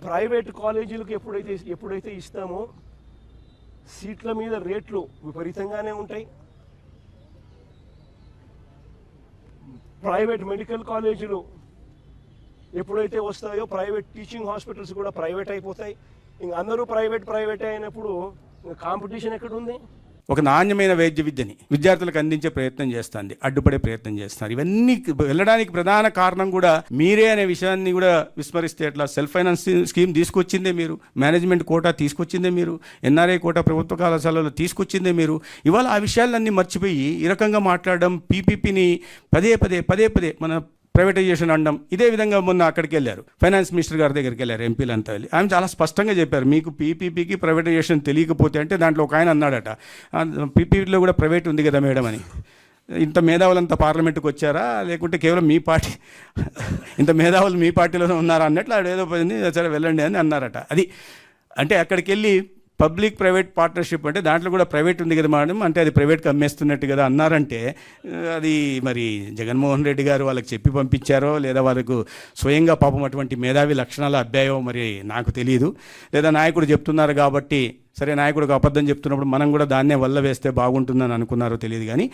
Private కాలేజీలకు ఎప్పుడైతే ఇస్తామో సీట్ల మీద రేట్లు విపరీతంగానే ఉంటాయి. ప్రైవేట్ మెడికల్ కాలేజీలు ఎప్పుడైతే వస్తాయో ప్రైవేట్ టీచింగ్ హాస్పిటల్స్ కూడా ప్రైవేట్ అయిపోతాయి. ఇంక అందరూ ప్రైవేట్ అయినప్పుడు కాంపిటీషన్ ఎక్కడుంది? ఒక నాణ్యమైన వైద్య విద్యని విద్యార్థులకు అందించే ప్రయత్నం చేస్తుంది, అడ్డుపడే ప్రయత్నం చేస్తున్నారు. ఇవన్నీ వెళ్ళడానికి ప్రధాన కారణం కూడా మీరే అనే విషయాన్ని కూడా విస్మరిస్తే ఎట్లా? సెల్ఫ్ ఫైనాన్స్ స్కీమ్ తీసుకొచ్చిందే మీరు, మేనేజ్మెంట్ కోటా తీసుకొచ్చిందే మీరు, ఎన్ఆర్ఐ కోటా ప్రభుత్వ కళాశాలలో తీసుకొచ్చిందే మీరు. ఇవాళ ఆ విషయాలన్నీ మర్చిపోయి ఈ రకంగా మాట్లాడడం, పీపీపీని పదే పదే మన ప్రైవేటైజేషన్ అనడం. ఇదే విధంగా మొన్న అక్కడికి వెళ్ళారు, ఫైనాన్స్ మినిస్టర్ గారి దగ్గరికి వెళ్ళారు ఎంపీలంతా వెళ్ళి. ఆయన చాలా స్పష్టంగా చెప్పారు, మీకు పీపీపీకి ప్రైవేటైజేషన్ తెలియకపోతే అంటే దాంట్లో ఒక ఆయన అన్నాడట, పీపీపీలో కూడా ప్రైవేట్ ఉంది కదా మేడం అని. ఇంత మేధావులంతా పార్లమెంట్కి వచ్చారా, లేకుంటే కేవలం మీ పార్టీ ఇంత మేధావులు మీ పార్టీలోనే ఉన్నారా అన్నట్లు ఆడు ఏదో పోయింది, సరే వెళ్ళండి అని అన్నారట. అది అంటే అక్కడికి వెళ్ళి పబ్లిక్ ప్రైవేట్ పార్ట్నర్షిప్ అంటే దాంట్లో కూడా ప్రైవేట్ ఉంది కదా మేడం, అంటే అది ప్రైవేట్కి అమ్మేస్తున్నట్టు కదా అన్నారంటే అది మరి జగన్మోహన్ రెడ్డి గారు వాళ్ళకి చెప్పి పంపించారో లేదా వాళ్ళకు స్వయంగా పాపం అటువంటి మేధావి లక్షణాలు అబ్బాయో మరి నాకు తెలియదు, లేదా నాయకుడు చెప్తున్నారు కాబట్టి సరే నాయకుడికి అబద్ధం చెప్తున్నప్పుడు మనం కూడా దాన్నే వల్ల వేస్తే బాగుంటుందని అనుకున్నారో తెలియదు. కానీ